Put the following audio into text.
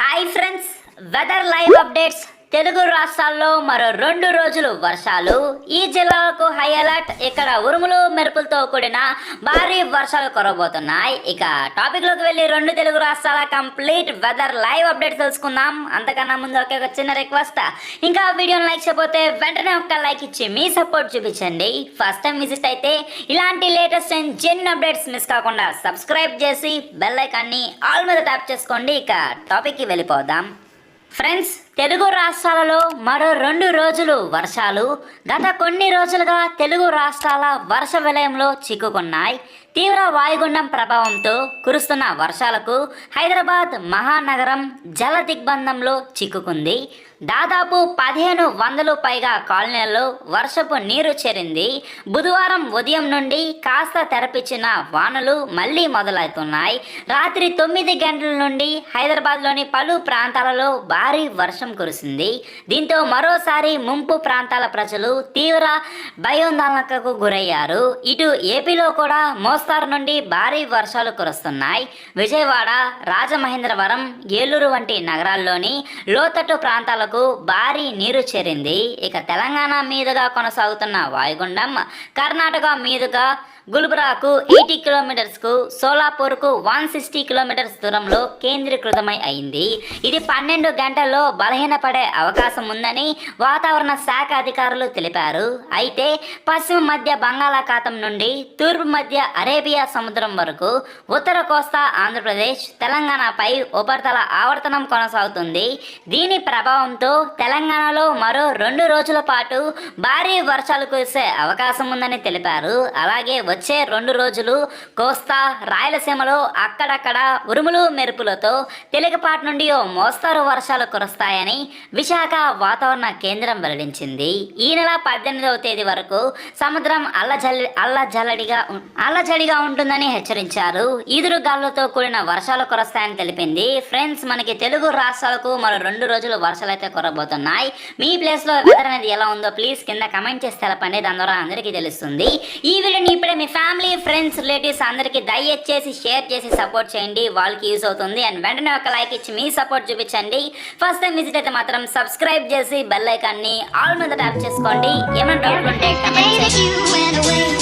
Hi friends, weather live updates. Telugu రాష్ట్రాల్లో మరో 2 రోజులు వర్షాలు. ఈ జిల్లాలకు హై అలర్ట్. ఇక్కడ ఉరుములు మెరుపులతో కూడిన భారీ వర్షాలు కురవబోతున్నాయి. ఇక టాపిక్ లోకి వెళ్ళి 2 తెలుగు రాష్ట్రాల కంప్లీట్ వెదర్ లైవ్ అప్డేట్స్ తెలుసుకుందాం. అంతకన్నా ముందు ఒక చిన్న రిక్వెస్ట్, ఇంకా వీడియోని లైక్ చేయకపోతే వెంటనే ఒక లైక్ ఇచ్చి మీ సపోర్ట్ చూపించండి. ఫస్ట్ టైం విజిట్ అయితే ఇలాంటి latest and genuine updates miss కాకుండా సబ్స్క్రైబ్ చేసి బెల్ ఐకాన్ని ఆల్ మీద ట్యాప్ చేసుకోండి. ఇక టాపిక్కి వెళ్ళిపోదాం. ఫ్రెండ్స్, తెలుగు రాష్ట్రాలలో మరో 2 రోజులు వర్షాలు. గత కొన్ని రోజులుగా తెలుగు రాష్ట్రాల వర్ష విలయంలో చిక్కుకున్నాయి. తీవ్ర వాయుగుండం ప్రభావంతో కురుస్తున్న వర్షాలకు హైదరాబాద్ మహానగరం జల దిగ్బంధంలో చిక్కుకుంది. దాదాపు 1500 పైగా కాలనీల్లో వర్షపు నీరు చేరింది. బుధవారం ఉదయం నుండి కాస్త తెరపిచ్చిన వానలు మళ్లీ మొదలవుతున్నాయి. రాత్రి 9 గంటల నుండి హైదరాబాద్లోని పలు ప్రాంతాలలో భారీ వర్షం కురిసింది. దీంతో మరోసారి ముంపు ప్రాంతాల ప్రజలు తీవ్ర భయోందోళనకు గురయ్యారు. ఇటు ఏపీలో కూడా మోస్తారు నుండి భారీ వర్షాలు కురుస్తున్నాయి. విజయవాడ, రాజమహేంద్రవరం, ఏలూరు వంటి నగరాల్లోని లోతట్టు ప్రాంతాలకు భారీ నీరు చేరింది. ఇక తెలంగాణ మీదుగా కొనసాగుతున్న వాయుగుండం కర్ణాటక మీదుగా గుల్బరాకు 80 కిలోమీటర్స్కు, సోలాపూర్కు 160 కిలోమీటర్స్ దూరంలో కేంద్రీకృతమై అయింది. ఇది 12 గంటల్లో బలహీనపడే అవకాశం ఉందని వాతావరణ శాఖ అధికారులు తెలిపారు. అయితే పశ్చిమ మధ్య బంగాళాఖాతం నుండి తూర్పు మధ్య అరేబియా సముద్రం వరకు ఉత్తర కోస్తా ఆంధ్రప్రదేశ్, తెలంగాణపై ఉపరితల ఆవర్తనం కొనసాగుతుంది. దీని ప్రభావంతో తెలంగాణలో మరో 2 రోజుల పాటు భారీ వర్షాలు కురిసే అవకాశం ఉందని తెలిపారు. అలాగే వచ్చే 2 రోజులు కోస్తా, రాయలసీమలో అక్కడక్కడ ఉరుములు మెరుపులతో తేలికపాటి నుండి ఓ మోస్తరు వర్షాలు కురుస్తాయని విశాఖ వాతావరణ కేంద్రం వెల్లడించింది. ఈ నెల 18వ తేదీ వరకు సముద్రం అల్లజడిగా ఉంటుందని హెచ్చరించారు. ఈదురుగాలులతో కూడిన వర్షాలు కురుస్తాయని తెలిపింది. ఫ్రెండ్స్, మనకి తెలుగు రాష్ట్రాలకు మరో 2 రోజులు వర్షాలు అయితే కురబోతున్నాయి. మీ ప్లేస్లో వెదర్ అనేది ఎలా ఉందో ప్లీజ్ కింద కమెంట్ చేసి తెలపండి. దాని ద్వారా అందరికీ తెలుస్తుంది. ఈ వీడియోని ఇప్పుడే మీ ఫ్యామిలీ, ఫ్రెండ్స్, రిలేటివ్స్ అందరికీ దయచేసి షేర్ చేసి సపోర్ట్ చేయండి. వాళ్ళకి యూజ్ అవుతుంది. అండ్ వెంటనే ఒక లైక్ ఇచ్చి మీ సపోర్ట్ చూపించండి. ఫస్ట్ టైం విజిట్ అయితే మాత్రం సబ్స్క్రైబ్ చేసి బెల్ ఐకాన్ని ఆల్ మీద ట్యాప్ చేసుకోండి. ఏమైనా డౌట్ ఉంటే కమెంట్ చేయండి.